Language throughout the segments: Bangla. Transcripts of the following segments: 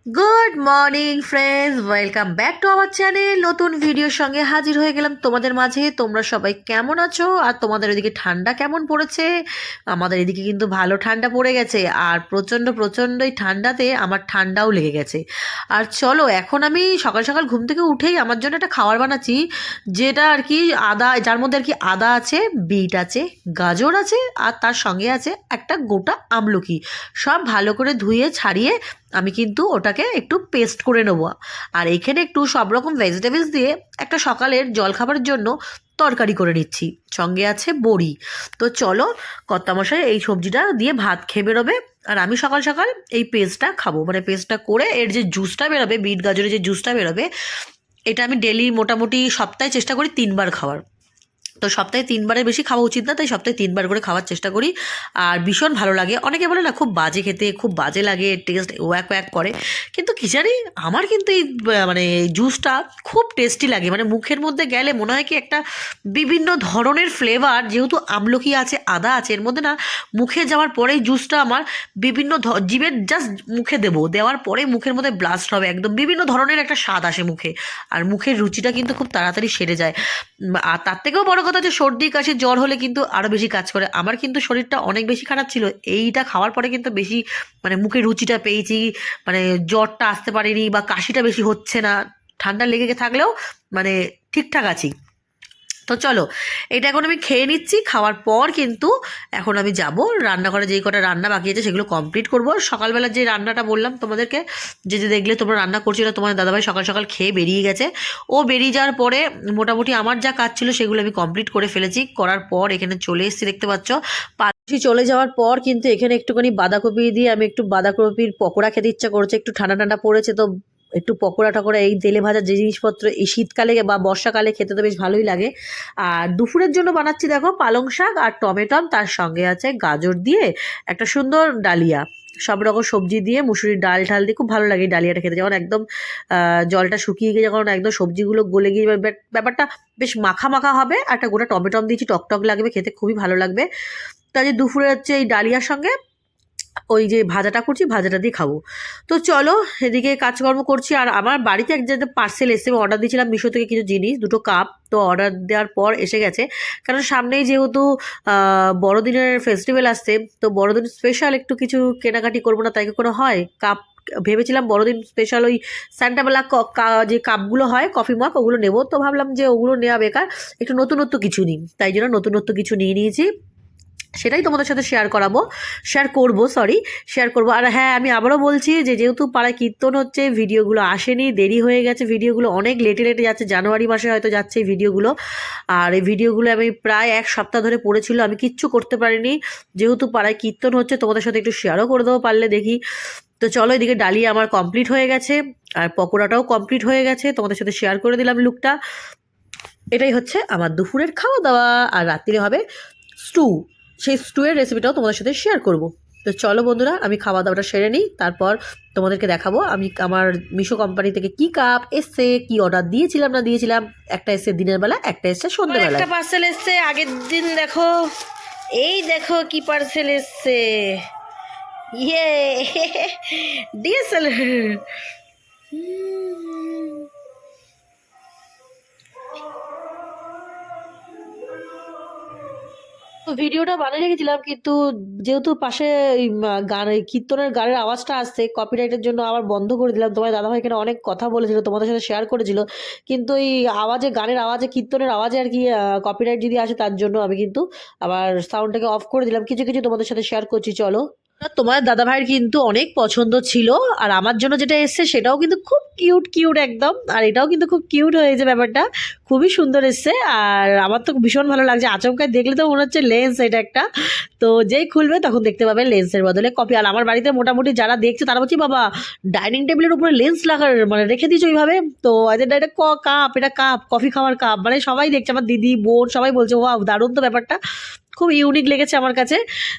Good morning friends, welcome back to our channel. নতুন ভিডিওর সঙ্গে হাজির হয়ে গেলাম তোমাদের মাঝে। তোমরা সবাই কেমন আছো আর তোমাদের এদিকে ঠান্ডা কেমন পড়েছে? আমাদের এদিকে কিন্তু ভালো ঠান্ডা পড়ে গেছে, আর প্রচণ্ড প্রচণ্ড এই ঠান্ডাতে আমার ঠান্ডাও লেগে গেছে। আর চলো, এখন আমি সকাল সকাল ঘুম থেকে উঠেই আমার জন্য একটা খাবার বানাচ্ছি, যেটা আর কি আদা, যার মধ্যে আর কি আদা আছে, বিট আছে, গাজর আছে, আর তার সঙ্গে আছে একটা গোটা আমলকি। সব ভালো করে ধুয়ে ছাড়িয়ে আমি কিন্তু ওটাকে একটু পেস্ট করে নেবো। আর এখানে একটু সব রকম ভেজিটেবলস দিয়ে একটা সকালের জলখাবারের জন্য তরকারি করে নিচ্ছি, সঙ্গে আছে বড়ি। তো চলো, কর্তামশাই এই সবজিটা দিয়ে ভাত খেয়ে বেরোবে, আর আমি সকাল সকাল এই পেস্টটা খাবো। মানে পেস্টটা করে এর যে জুসটা বেরোবে, বিট গাজরের যে জুসটা বেরোবে, এটা আমি ডেলি মোটামুটি সপ্তাহে চেষ্টা করি 3 বার খাওয়ার। তো সপ্তাহে 3 বারের বেশি খাওয়া উচিত না, তাই সপ্তাহে 3 বার করে খাওয়ার চেষ্টা করি। আর ভীষণ ভালো লাগে। অনেকে বলে না খুব বাজে খেতে, খুব বাজে লাগে, টেস্ট ওয়াক ওয়াক করে, কিন্তু কী জানি আমার কিন্তু এই মানে এই জুসটা খুব টেস্টি লাগে। মানে মুখের মধ্যে গেলে মনে হয় কি একটা বিভিন্ন ধরনের ফ্লেভার, যেহেতু আমলকি আছে, আদা আছে এর মধ্যে, না মুখে যাওয়ার পরেই জুসটা আমার বিভিন্ন জিভের জাস্ট মুখে দেওয়ার পরে মুখের মধ্যে ব্লাস্ট হবে, একদম বিভিন্ন ধরনের একটা স্বাদ আসে মুখে। আর মুখের রুচিটা কিন্তু খুব তাড়াতাড়ি সেরে যায়। আর তার থেকেও বড় কথা যে সর্দি কাশি জ্বর হলে কিন্তু আরও বেশি কাজ করে। আমার কিন্তু শরীরটা অনেক বেশি খারাপ ছিল, এইটা খাওয়ার পরে কিন্তু বেশি মানে মুখের রুচিটা পেয়েছি, মানে জ্বরটা আসতে পারেনি বা কাশিটা বেশি হচ্ছে না। ঠান্ডা লেগে থাকলেও মানে ঠিকঠাক আছি। তো চলো, এটা এখন আমি খেয়ে নিচ্ছি। খাওয়ার পর কিন্তু এখন আমি যাব রান্নাঘরে, যেই কটা রান্না বাকি আছে সেগুলো কমপ্লিট করব। সকালবেলা যে রান্নাটা বললাম তোমাদেরকে, যে যে দেখলে তোমরা রান্না করছিল, তোমার দাদাভাই সকাল সকাল খেয়ে বেরিয়ে গেছে। ও বেরিয়ে যাওয়ার পরে মোটামুটি আমার যা কাজ ছিল সেগুলো আমি কমপ্লিট করে ফেলেছি। করার পর এখানে চলে এসেছি, দেখতে পাচ্ছ। পাশে চলে যাওয়ার পর কিন্তু এখানে একটুখানি বাঁধাকপি দিয়ে আমি একটু বাঁধাকপির পকোড়া খেতে ইচ্ছা করছে। একটু ঠান্ডা ঠান্ডা পড়েছে, তো একটু পকোড়া টকোড়া, এই তেলে ভাজা যে জিনিসপত্র এই শীতকালে বা বর্ষাকালে খেতে তো বেশ ভালোই লাগে। আর দুপুরের জন্য বানাচ্ছি দেখো পালং শাক আর টমেটো, তার সঙ্গে আছে গাজর দিয়ে একটা সুন্দর ডালিয়া। সব রকম সবজি দিয়ে, মুসুরির ডাল ঢাল দিয়ে খুব ভালো লাগে এই ডালিয়াটা খেতে। যখন একদম জলটা শুকিয়ে গিয়ে যখন একদম সবজিগুলো গলে গিয়ে ব্যাপারটা বেশ মাখা মাখা হবে, আর একটা গোটা টমেটো দিয়েছি, টক লাগবে খেতে, খুবই ভালো লাগবে। তাই যে দুপুরে হচ্ছে এই ডালিয়ার সঙ্গে ওই যে ভাজাটা করছি, ভাজাটা দিয়ে খাবো। তো চলো, এদিকে কাজকর্ম করছি। আর আমার বাড়িতে এক জায়গায় পার্সেল এসে, আমি অর্ডার দিয়েছিলাম মিশো থেকে কিছু জিনিস, 2টো কাপ। তো অর্ডার দেওয়ার পর এসে গেছে, কারণ সামনেই যেহেতু বড়দিনের ফেস্টিভ্যাল আসছে, তো বড়দিন স্পেশাল একটু কিছু কেনাকাটি করবো না তাই করে হয়। কাপ ভেবেছিলাম বড়দিন স্পেশাল ওই স্যান্টাবেলা যে কাপগুলো হয় কফি মগ, ওগুলো নেবো। তো ভাবলাম যে ওগুলো নেওয়া বেকার, একটু নতুনত্ব কিছু নিই, তাই জন্য নতুনত্ব কিছু নিয়ে নিয়েছি। সেটাই তোমাদের সাথে শেয়ার করবো। আর হ্যাঁ, আমি আবারও বলছি যে যেহেতু পাড়ায় কীর্তন হচ্ছে, ভিডিওগুলো আসেনি, দেরি হয়ে গেছে, ভিডিওগুলো অনেক লেটে যাচ্ছে, জানুয়ারি মাসে হয়তো যাচ্ছে এই ভিডিওগুলো। আর এই ভিডিওগুলো আমি প্রায় 1 সপ্তাহ ধরে পড়েছিল, আমি কিচ্ছু করতে পারিনি। যেহেতু পাড়ায় কীর্তন হচ্ছে, তোমাদের সাথে একটু শেয়ারও করে দেবো পারলে দেখি। তো চলো, এদিকে ডালিয়া আমার কমপ্লিট হয়ে গেছে, আর পকোড়াটাও কমপ্লিট হয়ে গেছে, তোমাদের সাথে শেয়ার করে দিলাম লুকটা। এটাই হচ্ছে আমার দুপুরের খাওয়া দাওয়া। আর রাত্রিরে হবে স্টু, সেই স্টুয়ের রেসিপিটাও তোমাদের সাথে শেয়ার করব। তো চলো বন্ধুরা, আমি খাওয়া দাওয়াটা সেরে নিই, তারপর তোমাদেরকে দেখাবো আমি আমার মিশো কোম্পানি থেকে কি কাপ এসছে, কি অর্ডার দিয়েছিলাম না দিয়েছিলাম। একটা এসছে দিনের বেলা, একটা এসছে সন্ধ্যেবেলা। একটা পার্সেল এসছে আগের দিন, দেখো এই দেখো কি পার্সেল এসছে। ইয়ে ডিএসএলআর। তো ভিডিওটা বানিয়ে রেখেছিলাম, কিন্তু যেহেতু পাশে গান, কীর্তনের গানের আওয়াজটা আসছে, কপিরাইটের জন্য আবার বন্ধ করে দিলাম। তোমার দাদাভাই এখানে অনেক কথা বলেছিল, তোমাদের সাথে শেয়ার করেছিল, কিন্তু এই আওয়াজে, গানের আওয়াজে, কীর্তনের আওয়াজে আর কি কপিরাইট যদি আসে, তার জন্য আমি কিন্তু আবার সাউন্ডটাকে অফ করে দিলাম। কিছু কিছু তোমাদের সাথে শেয়ার করছি, চলো। তোমার দাদাভাইয়ের কিন্তু অনেক পছন্দ ছিল, আর আমার জন্য যেটা এসছে সেটাও কিন্তু খুব কিউট কিউট একদম। আর এটাও কিন্তু খুব কিউট হয়েছে, ব্যাপারটা খুবই সুন্দর এসছে। আর আমার তো ভীষণ ভালো লাগছে, আচমকায় দেখলে তো মনে হচ্ছে লেন্স এটা একটা। তো যেই খুলবে তখন দেখতে পাবে লেন্সের বদলে কপি। আর আমার বাড়িতে মোটামুটি যারা দেখছে তারা বলছি, বাবা ডাইনিং টেবিলের উপরে লেন্স লাগার মানে রেখে দিয়েছো ওইভাবে। তো এটা কাপ, এটা কাপ, কফি খাওয়ার কাপ, মানে সবাই দেখছে, আমার দিদি বোন সবাই বলছে ওয়াও দারুণ তো ব্যাপারটা, খুব ইউনিক লেগেছে আমার কাছে।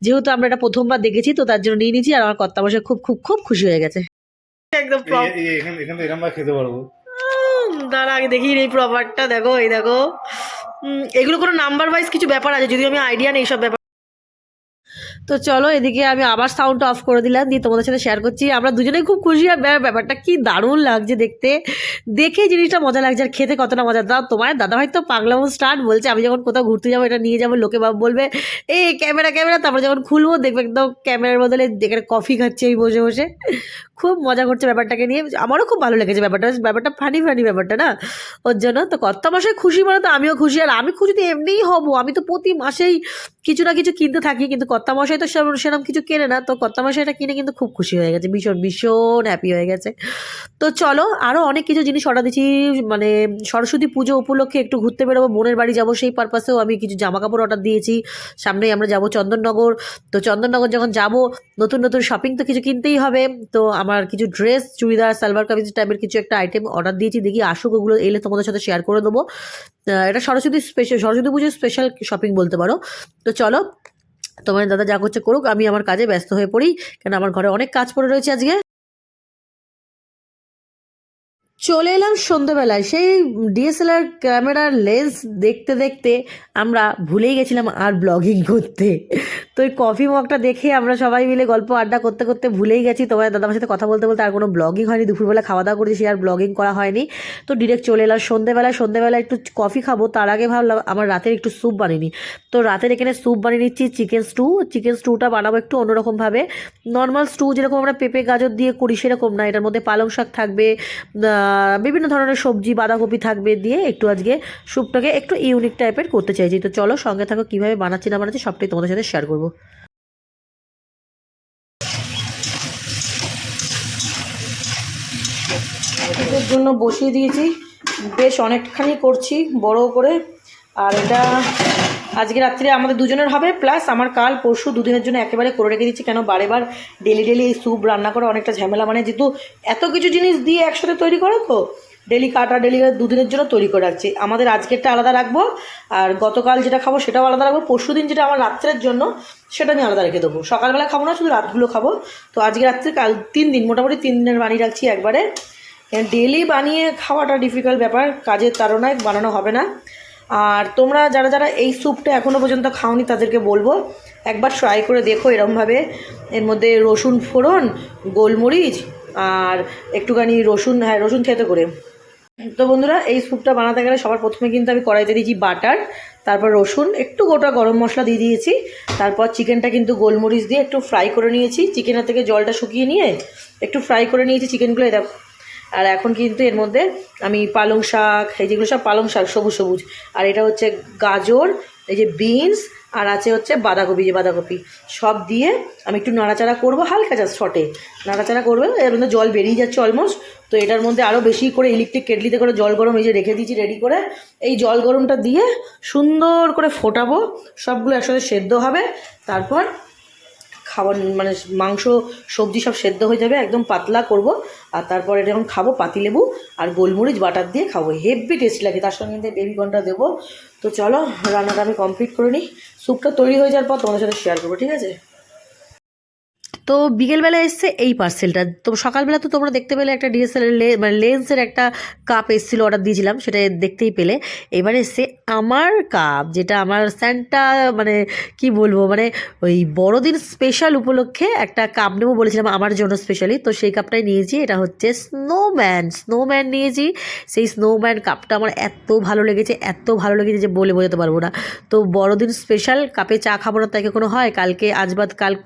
যেহেতু আমরা এটা প্রথমবার দেখেছি, তো তার জন্য নিয়ে নিয়েছি। আর আমার কর্তামশাই খুব খুব খুব খুশি হয়ে গেছে একদম। এখানে এরকম খেতে পারবো। দাঁড়া আগে দেখি এই প্রপারটা, দেখো এই দেখো। এগুলো কোনো নাম্বার ওয়াইজ কিছু ব্যাপার আছে, যদিও আমি আইডিয়া নেই সব ব্যাপার। তো চলো এদিকে আমি আবার সাউন্ডটা অফ করে দিলাম, দিয়ে তোমাদের সাথে শেয়ার করছি। আমরা দুজনেই খুব খুশি, আর ব্যাপারটা কি দারুণ লাগছে দেখতে, দেখেই জিনিসটা মজা লাগছে, আর খেতে কতটা মজা। তোমার দাদাভাই তো পাগলামো স্টার্ট, বলছে আমি যখন কোথাও ঘুরতে যাবো এটা নিয়ে যাবো, লোকে বলবে এই ক্যামেরা ক্যামেরা, তারপরে যখন খুলবো দেখবে একদম ক্যামেরার বদলে এখানে কফি খাচ্ছে এই বসে বসে। খুব মজা করছে ব্যাপারটাকে নিয়ে, আমারও খুব ভালো লেগেছে ব্যাপারটা, ব্যাপারটা ফানি ফানি ব্যাপারটা না, ওর জন্য তো কর্তামশাই খুশি মানে তো আমিও খুশি। আর আমি খুশি তো এমনিই হব, আমি তো প্রতি মাসেই কিছু না কিছু কিনতে থাকি, কিন্তু কর্তামশাই তো সেরকম কিছু কেনে না, তো কর্তামশাই এটা কিনে কিন্তু খুব খুশি হয়ে গেছে, ভীষণ ভীষণ হ্যাপি হয়ে গেছে। তো চলো আরও অনেক কিছু জিনিস অর্ডার দিচ্ছি, মানে সরস্বতী পুজো উপলক্ষে একটু ঘুরতে বেরোবো, বোনের বাড়ি যাবো, সেই পারপাসেও আমি কিছু জামা কাপড় অর্ডার দিয়েছি। সামনেই আমরা যাব চন্দননগর, তো চন্দননগর যখন যাব নতুন নতুন শপিং তো কিছু কিনতেই হবে, তো আমার কিছু ড্রেস চুড়িদার সালোয়ার কামিজ টাইপের কিছু একটা আইটেম অর্ডার দিয়েছি, দেখি আসুক, ওগুলো এলে তোমাদের সাথে শেয়ার করে দেবো। এটা সরস্বতী পুজোর স্পেশাল শপিং বলতে পারো। তো চলো তোমার দাদা যা করছে করুক, আমি আমার কাজে ব্যস্ত হয়ে পড়ি, কারণ আমার ঘরে অনেক কাজ পড়ে রয়েছে আজকে। চলে এলাম সন্ধ্যেবেলায়, সেই ডিএসএলআর ক্যামেরার লেন্স দেখতে দেখতে আমরা ভুলেই গেছিলাম আর ব্লগিং করতে। তো ওই কফি মগটা দেখে আমরা সবাই মিলে গল্প আড্ডা করতে করতে ভুলেই গেছি, তোমার দাদার সাথে কথা বলতে বলতে আর কোনো ব্লগিং হয়নি, দুপুরবেলা খাওয়া দাওয়া করেছি আর ব্লগিং করা হয়নি। তো ডিরেক্ট চলে এলাম সন্ধ্যেবেলা একটু কফি খাবো, তার আগে ভাবলাম আমার রাতের একটু স্যুপ বানিয়ে নিই। তো রাতের এখানে স্যুপ বানিয়ে নিচ্ছি চিকেন স্টুটা বানাবো একটু অন্যরকমভাবে, নর্মাল স্টু যেরকম আমরা পেঁপে গাজর দিয়ে করি সেরকম না, এটার মধ্যে পালং শাক থাকবে, বিভিন্ন ধরনের সবজি বাঁধাকপি থাকবে, দিয়ে একটু আজকে স্যুপটাকে একটু ইউনিক টাইপের করতে চাইছি। তো চলো সঙ্গে থাকো, কীভাবে বানাচ্ছি না বানাচ্ছি সবটাই তোমাদের সাথে শেয়ার করবো। এর জন্য বসিয়ে দিয়েছি, বেশ অনেকখানি করছি বড় করে, আর এটা আজকে রাত্রে আমাদের দুজনের হবে, প্লাস আমার কাল পরশু দুদিনের জন্য একেবারে করে রেখে দিচ্ছি, কেন বারেবার ডেলি এই স্যুপ রান্না করে অনেকটা ঝামেলা, মানে যেহেতু এত কিছু জিনিস দিয়ে একসাথে তৈরি করে, তো ডেলি কাটা দুদিনের জন্য তৈরি করে রাখছি। আমাদের আজকেরটা আলাদা রাখবো, আর গতকাল যেটা খাবো সেটাও আলাদা রাখবো, পরশু দিন যেটা আমার রাত্রের জন্য সেটা আমি আলাদা রেখে দেবো, সকালবেলা খাবো না, শুধু রাতগুলো খাবো। তো আজকে রাত্রে কাল 3 দিন, মোটামুটি 3 দিনের বানিয়ে রাখছি একবারে। ডেলি বানিয়ে খাওয়াটা ডিফিকাল্ট ব্যাপার, কাজের তাড়নায় বানানো হবে না। আর তোমরা যারা যারা এই স্যুপটা এখনও পর্যন্ত খাওনি তাদেরকে বলবো একবার ট্রাই করে দেখো এরকমভাবে। এর মধ্যে রসুন ফোড়ন, গোলমরিচ আর একটুখানি রসুন থেতো করে। তো বন্ধুরা এই স্যুপটা বানাতে গেলে সবার প্রথমে কিন্তু আমি কড়াইতে দিয়েছি বাটার, তারপর রসুন, একটু গোটা গরম মশলা দিয়ে দিয়েছি, তারপর চিকেনটা কিন্তু গোলমরিচ দিয়ে একটু ফ্রাই করে নিয়েছি, চিকেনের থেকে জলটা শুকিয়ে নিয়ে একটু ফ্রাই করে নিয়েছি চিকেনগুলো। দেখো, আর এখন কিন্তু এর মধ্যে আমি পালং শাক, এই যেগুলো সব পালং শাক সবুজ সবুজ, আর এটা হচ্ছে গাজর, এই যে বিনস, আর আছে হচ্ছে বাঁধাকপি সব দিয়ে আমি একটু নাড়াচাড়া করবো, হালকা জাস্ট শর্টে নাড়াচাড়া করবে। এর মধ্যে জল বেরিয়ে যাচ্ছে অলমোস্ট, তো এটার মধ্যে আরও বেশি করে ইলেকট্রিক কেটলিতে করে জল গরম এই যে রেখে দিয়েছি রেডি করে, এই জল গরমটা দিয়ে সুন্দর করে ফোটাবো, সবগুলো একসাথে সেদ্ধ হবে, তারপর খাবার মানে মাংস সবজি সব সেদ্ধ হয়ে যাবে, একদম পাতলা করব, আর তারপর এটা যখন খাবো পাতিলেবু আর গোলমরিচ বাটার দিয়ে খাবো, হেভি টেস্টি লাগে, তার সঙ্গে বেবি কর্নটা দেবো। তো চলো রান্নাটা আমি কমপ্লিট করে নিই, স্যুপটা তৈরি হয়ে যাওয়ার পর তোমাদের সাথে শেয়ার করবো, ঠিক আছে। তো বিকেলবেলা এসছে এই পার্সেলটা, তো সকালবেলা তো তোমরা দেখতে পেলে একটা ডিএসএলআর মানে লেন্সের একটা কাপ এসেছিলো, অর্ডার দিয়েছিলাম, সেটা দেখতেই পেলে। এবার এসছে আমার কাপ, যেটা আমার স্যান্টা মানে কি বলবো, মানে ওই বড়দিন স্পেশাল উপলক্ষে একটা কাপ নেবো বলেছিলাম আমার জন্য স্পেশালি, তো সেই কাপটাই নিয়েছি। এটা হচ্ছে স্নোম্যান নিয়েছি। সেই স্নোম্যান কাপটা আমার এত ভালো লেগেছে যে বলে বোঝাতে পারবো না। তো বড়দিন স্পেশাল কাপে চা খাবো না তাই কোনো হয়, কাল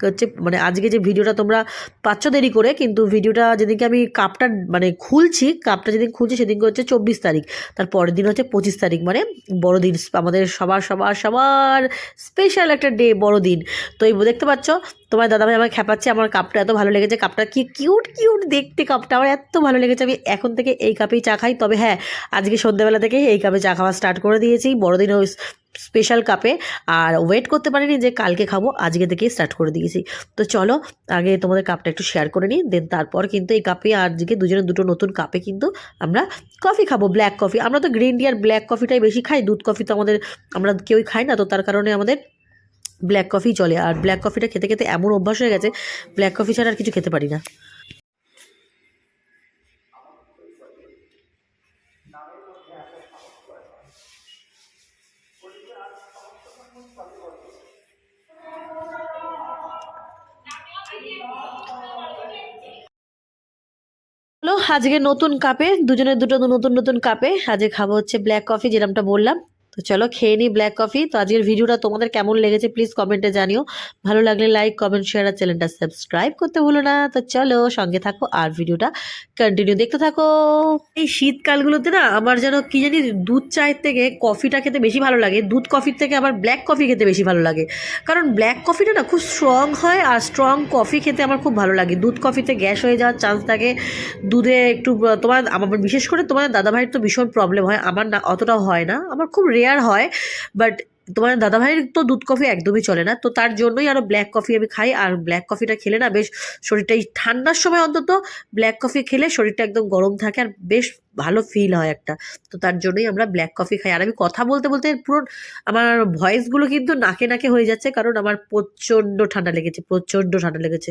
হচ্ছে মানে আজকে যে ভিডিওটা তোমরা পাচ্ছ দেরি করে, কিন্তু ভিডিওটা যেদিনকে আমি কাপটা মানে কাপটা যেদিন খুলছি সেদিনকে হচ্ছে 24 তারিখ, তার পরের দিন হচ্ছে 25 তারিখ, মানে বড়দিন, আমাদের সবার স্পেশাল একটা ডে, বড়দিন। তো এই দেখতে পাচ্ছ তোমার দাদাভাই আমার খ্যাপাচ্ছে, আমার কাপটা এত ভালো লেগেছে, কাপটা কি কিউট দেখতে, কাপটা আমার এত ভালো লেগেছে, আমি এখন থেকে এই কাপেই চা খাই। তবে হ্যাঁ, আজকে সন্ধ্যাবেলা থেকে এই কাপে চা খাওয়া স্টার্ট করে দিয়েছি, বড়দিন ওই স্পেশাল কাপে, আর ওয়েট করতে পারিনি যে কালকে খাবো, আজকে থেকেই স্টার্ট করে দিয়েছি। তো চলো আগে তোমাদের কাপটা একটু শেয়ার করে নিই, দেন তারপর কিন্তু এই কাপে আজকে দুজনে দুটো নতুন কাপে কিন্তু আমরা কফি খাবো, ব্ল্যাক কফি। আমরা তো গ্রিন টি আর ব্ল্যাক কফিটাই বেশি খাই, দুধ কফি তো আমরা কেউই খাই না, তো তার কারণে আমাদের ব্ল্যাক কফি চলে। আর ব্ল্যাক কফিটা খেতে খেতে এমন অভ্যাস হয়ে গেছে, ব্ল্যাক কফি ছাড়া আর কিছু খেতে পারি না। হলো আজকে নতুন কাপে, দুজনের দুটো নতুন নতুন কাপে আজকে খাবো হচ্ছে ব্ল্যাক কফি, যেরকমটা বললাম। তো চলো খেয়ে নিই ব্ল্যাক কফি। তো আজকের ভিডিওটা তোমাদের কেমন লেগেছে প্লিজ কমেন্টে জানিও। ভালো লাগলে লাইক, কমেন্ট, শেয়ার আর চ্যানেলটা সাবস্ক্রাইব করতে ভুলো না। তো চলো সঙ্গে থাকো আর ভিডিওটা কন্টিনিউ দেখতে থাকো। এই শীতকালগুলোতে না আমার যেন কি জানি দুধ চায়ের থেকে কফিটা খেতে বেশি ভালো লাগে, দুধ কফির থেকে আবার ব্ল্যাক কফি খেতে বেশি ভালো লাগে। কারণ ব্ল্যাক কফিটা না খুব স্ট্রং হয়, আর স্ট্রং কফি খেতে আমার খুব ভালো লাগে। দুধ কফিতে গ্যাস হয়ে যাওয়ার চান্স থাকে, দুধে একটু তোমার আমার বিশেষ করে তোমার দাদাভাইয়ের তো ভীষণ প্রবলেম হয়, আমার না অতটাও হয় না, আমার খুব রেয়ার হয়। বাট তোমার দাদাভাইয়ের তো দুধ কফি একদমই চলে না, তো তার জন্যই আরও ব্ল্যাক কফি আমি খাই। আর ব্ল্যাক কফিটা খেলে না বেশ শরীরটা, এই ঠান্ডার সময় অন্তত ব্ল্যাক কফি খেলে শরীরটা একদম গরম থাকে আর বেশ ভালো ফিল হয় একটা। তো তার জন্যই আমরা ব্ল্যাক কফি খাই। আর আমি কথা বলতে বলতে পুরো আমার ভয়েসগুলো কিন্তু নাকে নাকে হয়ে যাচ্ছে, কারণ আমার প্রচণ্ড ঠান্ডা লেগেছে, প্রচণ্ড ঠান্ডা লেগেছে।